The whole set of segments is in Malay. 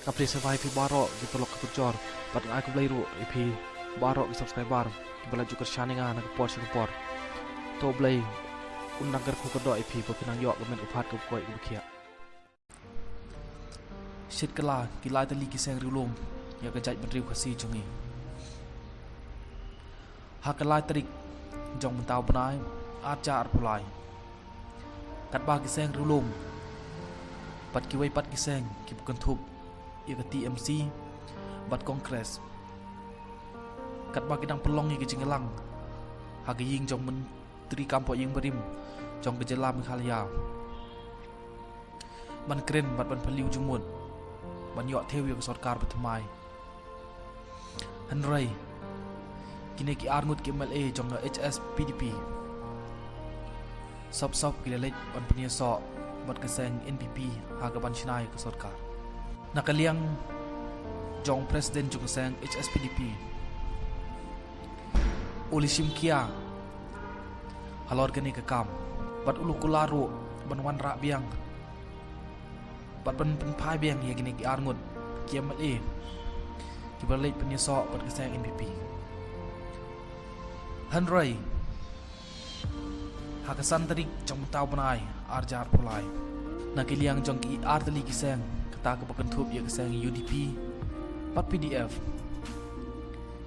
Kapri survive pi barok di tolok ke kecor. Pat ngai ku blai ru pi barok di subscriber. Ki bala juga shaninga nak por singapore. To blai undang ker ku kedok pi pinang yok gamen upat ke koi ku kia. Shit kala kilai tali kiseng rilum ya kejat beriu kasi jongi. Hakalai terik jong mentau benai ajar pulai. Kat ba kiseng rilum. Pat kiwai pat kiseng ki bukan thup ya ke TMC bat kongres. Kat ba kidang pelong ya ke jingelang. Hagi ying jong menteri kampok ying berim jong gejala mikhalia. Ban keren bat ban peliu jumut. Ban yok thew ya ke sarkar bertemai. Henry kini ki arngut ki MLA jong HS PDP. Sop kilalet ban peniasok bat keseng NPP haga ban chinai ke sarkar. Nakaliang jong presiden jong keseng HS PDP. Ulishim kia halor gani ke kam bat ulu kularu ban wan rak biang bat ban pai biang ya gini ki arngut ki MLA ki balik peniasok bat keseng NPP. Henry hakasan tarik jong tau benai arjar pulai. Nakiliang jong ki arteli kiseng kata ke bakan thup ya kiseng UDP pat PDF.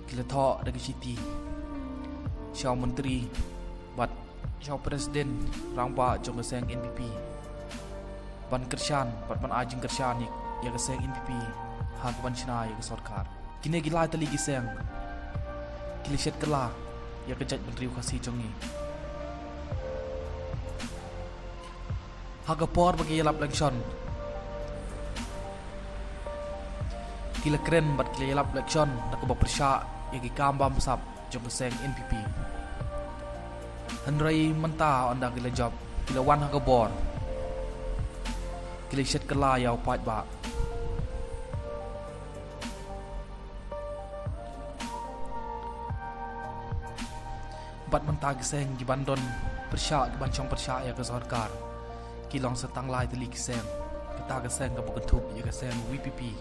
Kila thok dagi city. Syau menteri bat syau presiden rangba jong kiseng NPP. Ban kersyan bat ban ajing kersyan ya kiseng NPP hak ban china ya ke sarkar. Kini gilai teli kiseng. Kila syet kala ya kejat beriu kasi jongi. Hagapor bagi yalap election. Kila keren bat kila yalap election nak berpersyak yagi kambam sap jom keseng NPP. Henry mentah anda kila job kila wan hagapor. Kila syet kala yau pat ba. Bat mentah keseng di bandon persyak di bancong persyak ya ke sarkar. Kilong setang lai teli kiseng kata kiseng ke bukan thup ya kiseng WPP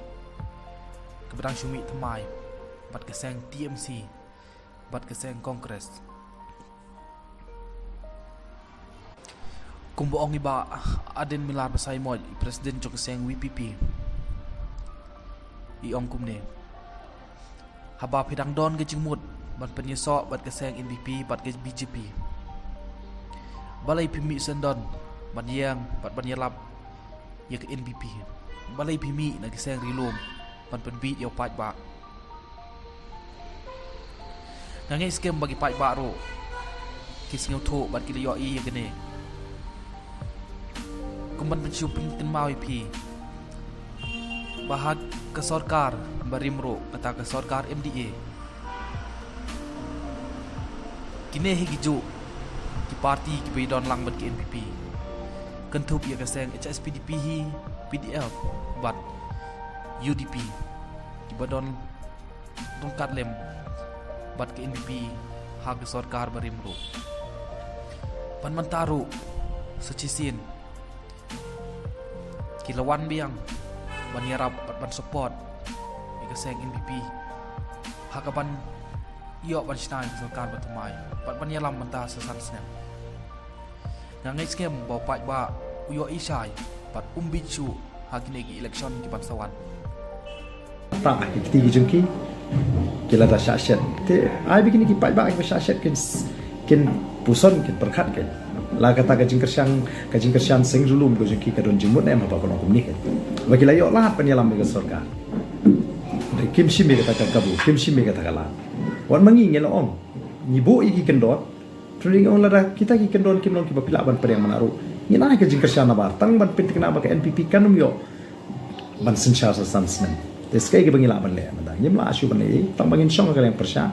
keberang syumi temai bat kiseng TMC bat kiseng kongres kumboong iba aden milar basai mod presiden jok kiseng WPP iong kumne haba pidang don ke jingmut bat penyesok bat kiseng NPP bat ke BJP balai pimi sendon ban yang bat ban yalap ya ke NPP balai pimi na kiseng rilum ban penbit yo pat ba ngangai skem bagi pat ba ro kiseng tho bat kila yo i ya gene kumban pensyuping tin mau pi bahag ke sarkar barimro kata ke sarkar MDA kini higiju ki parti ki bidon lang bat ke NPP kentup ya keseng HS PDP hi PDF bat UDP di badon tongkat lem bat ke NPP hak sarkar barimro pan mantaru secisin kilawan biang ban yarap ban support ya keseng NPP hakapan yo ban shnai sarkar batumai ban yalam mentah sesan snap ngangai skem bawa pat ba uyo isai pat umbichu hagine gi election ki bangsawan tak ki jengki kila ta syashat te ai begini ki pat ba ki syashat kin puson kin perkhat ke la kata ka jingkersyang sing zulum go jengki ka don jimut em apa kono kumni ke bagi la yo la penyalam ke surga kim shimi kata ka kabu kim shimi kata kala wan mangi ngelo om nyibu iki kendot Tring on lada kita ki kendon kimnon ki bapila ban pada yang menaruh. Ina ke jingkersyan nabar tang ban penting na ba ke NPP kanum yo ban sensyar sansmen. Deskai ke bangila ban le manda. Nyem la asyu ban le tang bangin syong ka yang persya.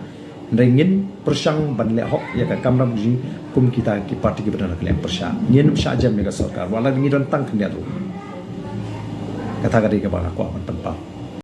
Rengin persyang ban le hok ya ka kamram ji kum kita ki parti ki benar ka yang persya. Nyen sya jam ya ka sarkar wala ngi don tang kendia tu. Kata ka di ka ba ko ban penpa.